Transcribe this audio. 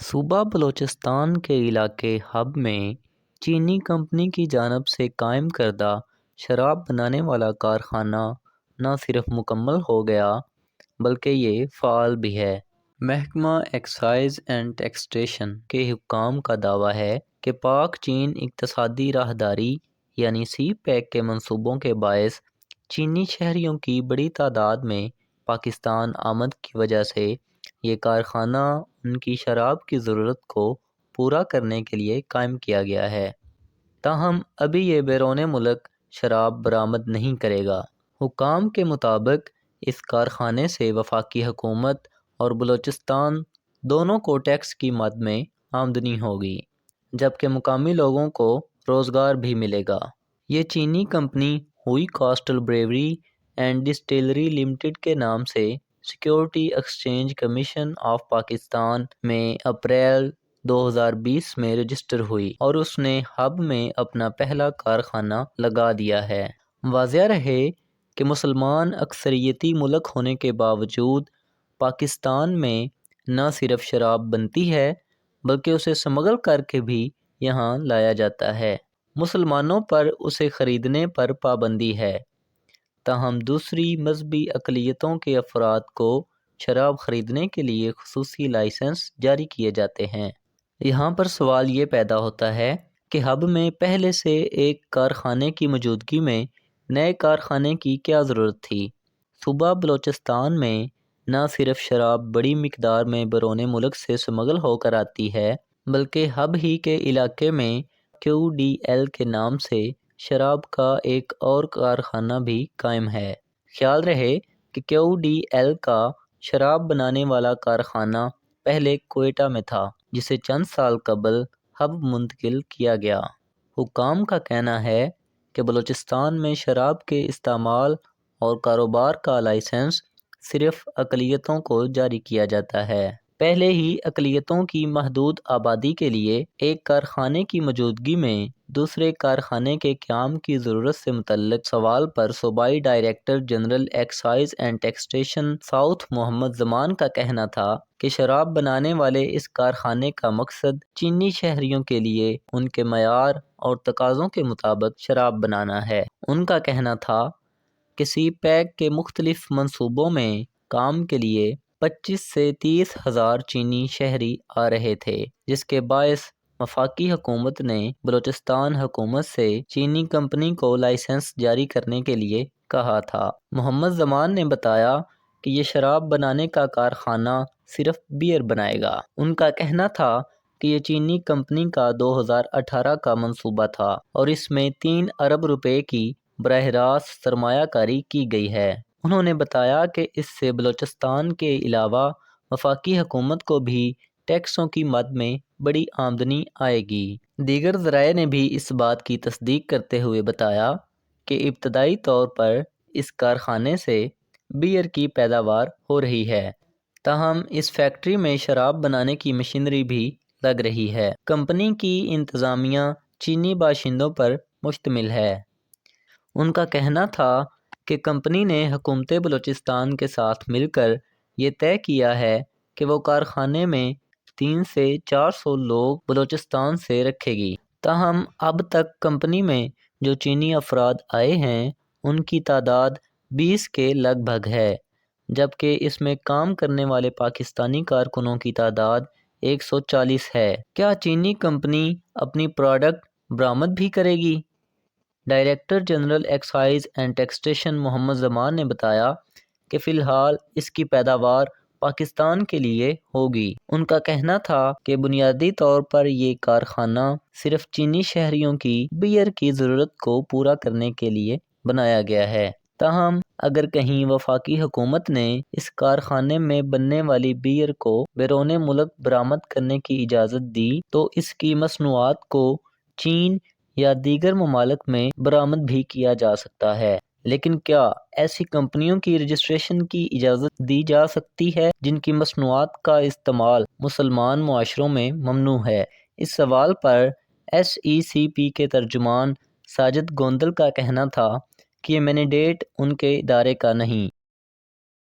صوبہ بلوچستان کے علاقے ہب میں چینی کمپنی کی جانب سے قائم کردہ شراب بنانے والا کارخانہ نہ صرف مکمل ہو گیا بلکہ یہ فعال بھی ہے۔ محکمہ ایکسائز اینڈ ٹیکسیشن کے حکام کا دعویٰ ہے کہ پاک چین اقتصادی راہداری یعنی سی پیک کے منصوبوں کے باعث چینی شہریوں کی بڑی تعداد میں پاکستان آمد کی وجہ سے یہ کارخانہ ان کی شراب کی ضرورت کو پورا کرنے کے لیے قائم کیا گیا ہے، تاہم ابھی یہ بیرون ملک شراب برآمد نہیں کرے گا۔ حکام کے مطابق اس کارخانے سے وفاقی حکومت اور بلوچستان دونوں کو ٹیکس کی مد میں آمدنی ہوگی، جبکہ مقامی لوگوں کو روزگار بھی ملے گا۔ یہ چینی کمپنی ہوئی Castle Brewery and Distillery Limited کے نام سے Security Exchange Commission of Pakistan میں اپریل 2020 میں رجسٹر ہوئی اور اس نے ہب میں اپنا پہلا کارخانہ لگا دیا ہے۔ واضح رہے کہ مسلمان اکثریتی ملک ہونے کے باوجود پاکستان میں نہ صرف شراب بنتی ہے بلکہ اسے سمگل کر کے بھی یہاں لایا جاتا ہے۔ مسلمانوں پر اسے خریدنے پر پابندی ہے، تاہم دوسری مذہبی اقلیتوں کے افراد کو شراب خریدنے کے لیے خصوصی لائسنس جاری کیے جاتے ہیں۔ یہاں پر سوال یہ پیدا ہوتا ہے کہ ہب میں پہلے سے ایک کارخانے کی موجودگی میں نئے کارخانے کی کیا ضرورت تھی؟ صوبہ بلوچستان میں نہ صرف شراب بڑی مقدار میں بیرون ملک سے سمگل ہو کر آتی ہے بلکہ ہب ہی کے علاقے میں QDL کے نام سے شراب کا ایک اور کارخانہ بھی قائم ہے۔ خیال رہے کہ QDL کا شراب بنانے والا کارخانہ پہلے کوئٹہ میں تھا، جسے چند سال قبل ہب منتقل کیا گیا۔ حکام کا کہنا ہے کہ بلوچستان میں شراب کے استعمال اور کاروبار کا لائسنس صرف اقلیتوں کو جاری کیا جاتا ہے۔ پہلے ہی اقلیتوں کی محدود آبادی کے لیے ایک کارخانے کی موجودگی میں دوسرے کارخانے کے قیام کی ضرورت سے متعلق سوال پر صوبائی director general excise and taxation south Muhammad Zaman کا کہنا تھا کہ شراب بنانے والے اس کارخانے کا مقصد چینی شہریوں کے لیے ان کے معیار اور تقاضوں کے مطابق شراب بنانا ہے۔ ان کا کہنا تھا کہ سی پیک کے مختلف منصوبوں میں کام کے لیے 25 سے 30 ہزار چینی شہری آ رہے تھے، جس کے باعث وفاقی حکومت نے بلوچستان حکومت سے چینی کمپنی کو لائسنس جاری کرنے کے لیے کہا تھا۔ محمد زمان نے بتایا کہ یہ شراب بنانے کا کارخانہ صرف بیئر بنائے گا۔ ان کا کہنا تھا کہ یہ چینی کمپنی کا 2018 کا منصوبہ تھا اور اس میں 3 ارب روپے کی براہ راست سرمایہ کاری کی گئی ہے۔ انہوں نے بتایا کہ اس سے بلوچستان کے علاوہ وفاقی حکومت کو بھی ٹیکسوں کی مد میں بڑی آمدنی آئے گی۔ دیگر ذرائع نے بھی اس بات کی تصدیق کرتے ہوئے بتایا کہ ابتدائی طور پر اس کارخانے سے بیئر کی پیداوار ہو رہی ہے، تاہم اس فیکٹری میں شراب بنانے کی مشینری بھی لگ رہی ہے۔ کمپنی کی انتظامیہ چینی باشندوں پر مشتمل ہے۔ ان کا کہنا تھا کہ کمپنی نے حکومت بلوچستان کے ساتھ مل کر یہ طے کیا ہے کہ وہ کارخانے میں 300 سے 400 لوگ بلوچستان سے رکھے گی، تاہم اب تک کمپنی میں جو چینی افراد آئے ہیں ان کی تعداد 20 کے لگ بھگ ہے، جبکہ اس میں کام کرنے والے پاکستانی کارکنوں کی تعداد 140 ہے۔ کیا چینی کمپنی اپنی پروڈکٹ برآمد بھی کرے گی؟ Director general excise and taxation Muhammad Zaman نے بتایا کہ فی الحال اس کی پیداوار پاکستان کے لیے ہوگی۔ ان کا کہنا تھا کہ بنیادی طور پر یہ کارخانہ صرف چینی شہریوں کی بیئر کی ضرورت کو پورا کرنے کے لیے بنایا گیا ہے، تاہم اگر کہیں وفاقی حکومت نے اس کارخانے میں بننے والی بیئر کو بیرون ملک برآمد کرنے کی اجازت دی تو اس کی مصنوعات کو چین یا دیگر ممالک میں برآمد بھی کیا جا سکتا ہے، لیکن کیا ایسی کمپنیوں کی رجسٹریشن کی اجازت دی جا سکتی ہے جن کی مصنوعات کا استعمال مسلمان معاشروں میں ممنوع ہے؟ اس سوال پر SECP کے ترجمان ساجد گوندل کا کہنا تھا کہ یہ مینڈیٹ ان کے ادارے کا نہیں